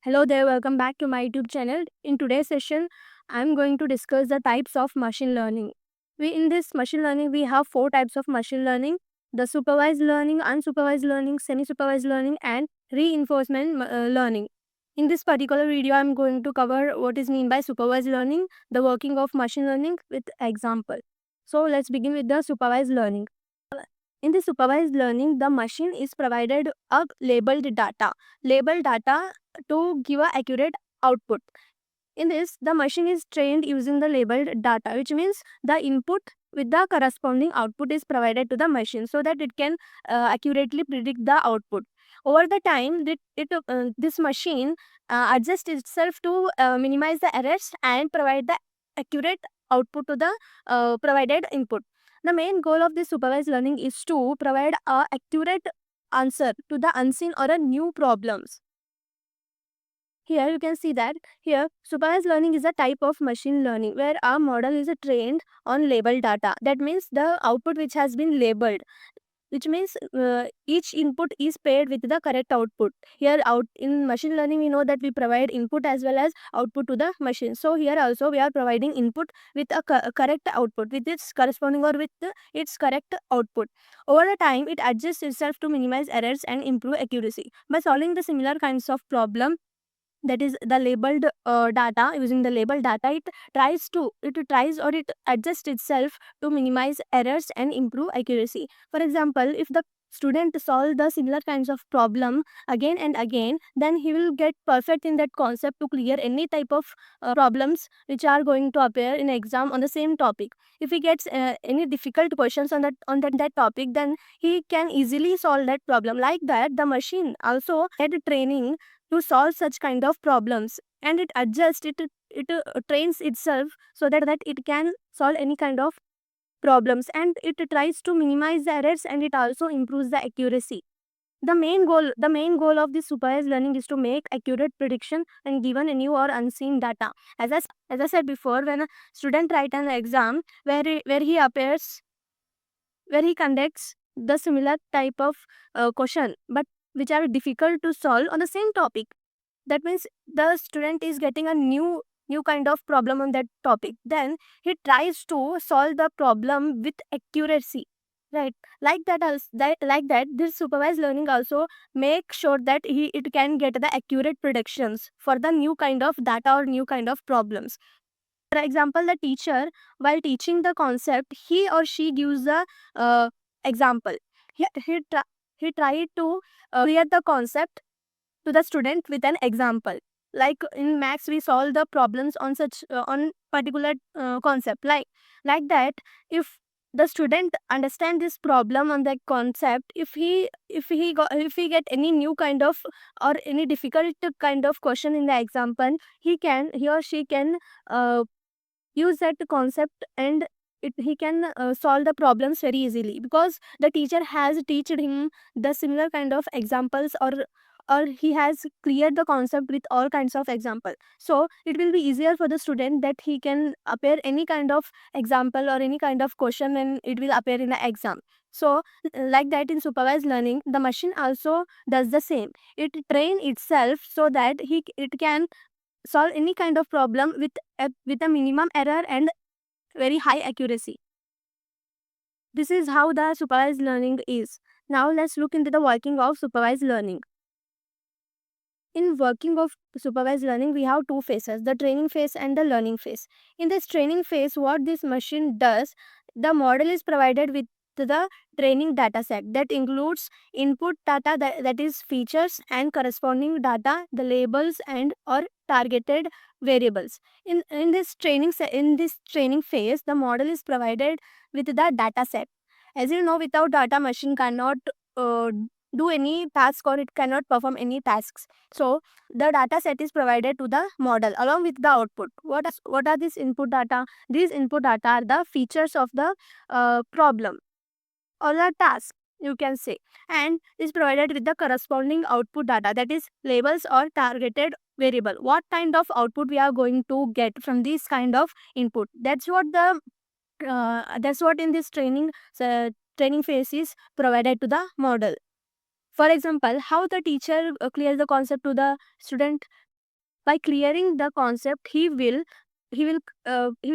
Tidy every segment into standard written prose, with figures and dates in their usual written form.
Hello there, welcome back to my YouTube channel. In today's session, I'm going to discuss the types of machine learning. In this machine learning, we have four types of machine learning: the supervised learning, unsupervised learning, semi-supervised learning, and reinforcement learning. In this particular video, I'm going to cover what is meant by supervised learning, the working of machine learning with example. So let's begin with the supervised learning. In the supervised learning, the machine is provided a labeled data to give a accurate output. In this, the machine is trained using the labeled data, which means the input with the corresponding output is provided to the machine so that it can accurately predict the output. Over the time, this machine adjusts itself to minimize the errors and provide the accurate output to the provided input. The main goal of this supervised learning is to provide a accurate answer to the unseen or a new problems. Here you can see that here supervised learning is a type of machine learning where our model is trained on labeled data. That means the output which has been labeled, which means each input is paired with the correct output. Here out in machine learning we know that we provide input as well as output to the machine. So here also we are providing input with a correct output with its corresponding or with its correct output. Over the time it adjusts itself to minimize errors and improve accuracy. By solving the similar kinds of problem, that is the labeled data, using the labeled data, it tries or it adjusts itself to minimize errors and improve accuracy. For example, if the student solve the similar kinds of problem again and again, then he will get perfect in that concept to clear any type of problems which are going to appear in exam on the same topic. If he gets any difficult questions on that topic, then he can easily solve that problem. Like that, the machine also had training to solve such kind of problems, and it adjusts it trains itself so that it can solve any kind of problems, and it tries to minimize the errors, and it also improves the accuracy. The main goal of this supervised learning is to make accurate prediction and given a new or unseen data. As I said before, when a student write an exam where he conducts the similar type of question but which are difficult to solve on the same topic, that means the student is getting a new kind of problem on that topic, then he tries to solve the problem with accuracy, right? Like that this supervised learning also make sure that it can get the accurate predictions for the new kind of data or new kind of problems. For example, the teacher, while teaching the concept, he or she gives the example. He tried to clear the concept to the student with an example. Like in maths we solve the problems on such on particular concept, like that. If the student understand this problem on that concept, if he get any new kind of or any difficult kind of question in the example, he or she can uh, use that concept, and he can solve the problems very easily because the teacher has teached him the similar kind of examples, or he has cleared the concept with all kinds of example. So it will be easier for the student that he can appear any kind of example or any kind of question, and it will appear in the exam. So like that, in supervised learning the machine also does the same. It train itself so that it can solve any kind of problem with a minimum error and very high accuracy. This is how the supervised learning is. Now let's look into the working of supervised learning. In working of supervised learning, we have two phases: the training phase and the learning phase. In this training phase, what this machine does, the model is provided with the training data set that includes input data, that is features, and corresponding data, the labels and or targeted variables. In this training phase, the model is provided with the data set. As you know, without data, machine cannot uh, do any task, or it cannot perform any tasks. So the data set is provided to the model along with the output. What are these input data? These input data are the features of the problem or the task, you can say, and is provided with the corresponding output data, that is labels or targeted variable. What kind of output we are going to get from this kind of input? That's what in this training phase is provided to the model. For example, how the teacher clears the concept to the student. By clearing the concept, he will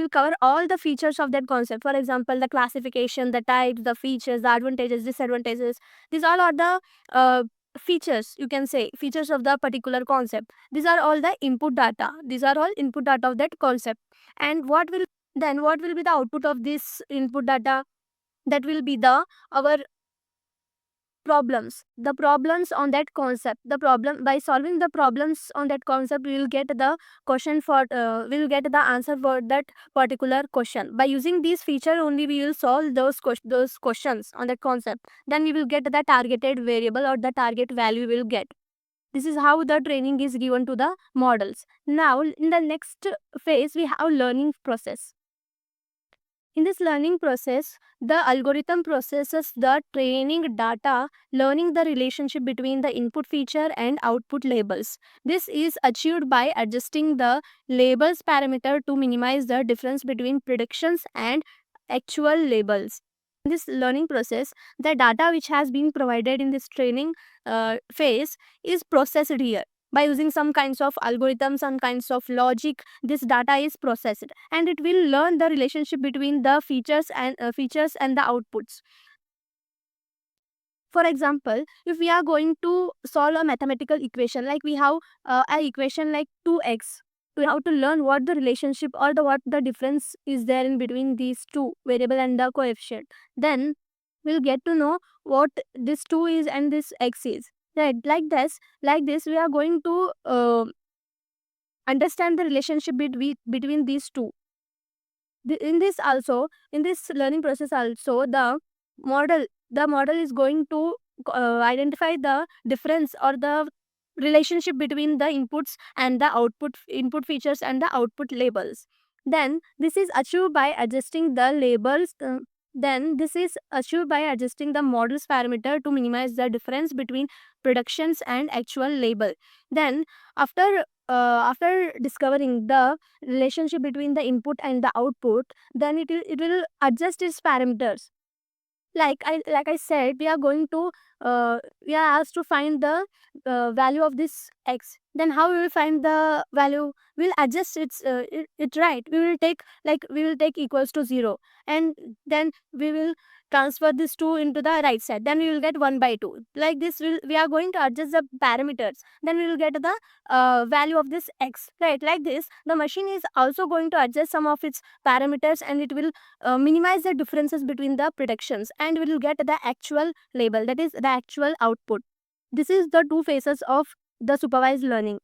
cover all the features of that concept. For example, the classification, the types, the features, the advantages, disadvantages. These all are the features, you can say, features of the particular concept. These are all the input data. These are all input data of that concept. And what will be the output of this input data? That will be our problems on that concept. The problem, by solving the problems on that concept, we will get the we will get the answer for that particular question. By using these feature only, we will solve those questions on that concept. Then we will get the targeted variable or the target value we will get. This is how the training is given to the models. Now in the next phase, we have learning process. In this learning process, the algorithm processes the training data, learning the relationship between the input feature and output labels. This is achieved by adjusting the labels parameter to minimize the difference between predictions and actual labels. In this learning process, the data which has been provided in this training phase is processed here. By using some kinds of algorithms, some kinds of logic, this data is processed and it will learn the relationship between the features and the outputs. For example, if we are going to solve a mathematical equation, like we have a equation like 2x, we have to learn what the relationship or what the difference is there in between these two variable and the coefficient. Then we'll get to know what this 2 is and this x is. Right, like this we are going to understand the relationship between these two. In this learning process also, the model is going to identify the difference or the relationship between the inputs and the input features and the output labels. Then this is achieved by adjusting the labels. Then this is achieved by adjusting the model's parameter to minimize the difference between predictions and actual label. Then after discovering the relationship between the input and the output, then it will adjust its parameters. Like I said, we are asked to find the value of this x. Then how we will find the value? We'll adjust it, right. We will take equals to 0, and then we will transfer this 2 into the right side. Then we will get 1 by 2. Like this, we are going to adjust the parameters. Then we will get the value of this x, right. Like this, the machine is also going to adjust some of its parameters, and it will minimize the differences between the predictions, and we will get the actual label, that is the actual output. This is the two phases of the supervised learning.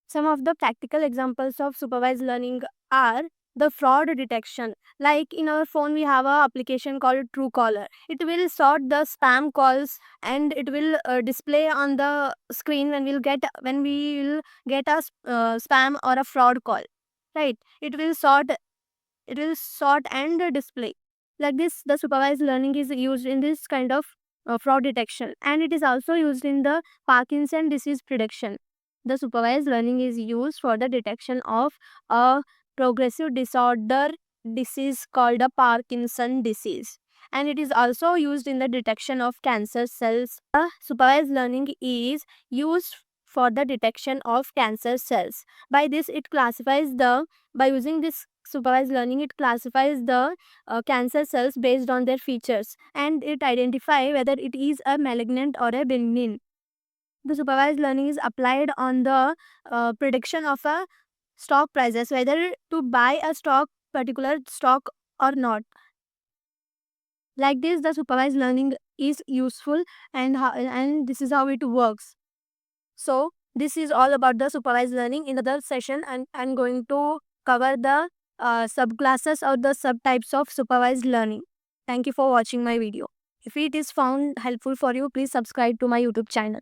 Some of the practical examples of supervised learning are the fraud detection. Like in our phone, we have a application called Truecaller. It will sort the spam calls, and it will display on the screen when we will get a spam or a fraud call. Right? It will sort and display. Like this, the supervised learning is used in this kind of fraud detection, and it is also used in the Parkinson disease prediction. The supervised learning is used for the detection of a progressive disorder disease called a Parkinson disease, and it is also used in the detection of cancer cells. Supervised learning is used for the detection of cancer cells. By using this supervised learning, it classifies the cancer cells based on their features, and it identify whether it is a malignant or a benign. The supervised learning is applied on the prediction of a stock prices, whether to buy a particular stock or not. Like this, the supervised learning is useful, and this is how it works. So this is all about the supervised learning. In the other session, I'm going to cover the subclasses or the subtypes of supervised learning. Thank you for watching my video. If it is found helpful for you, please subscribe to my YouTube channel.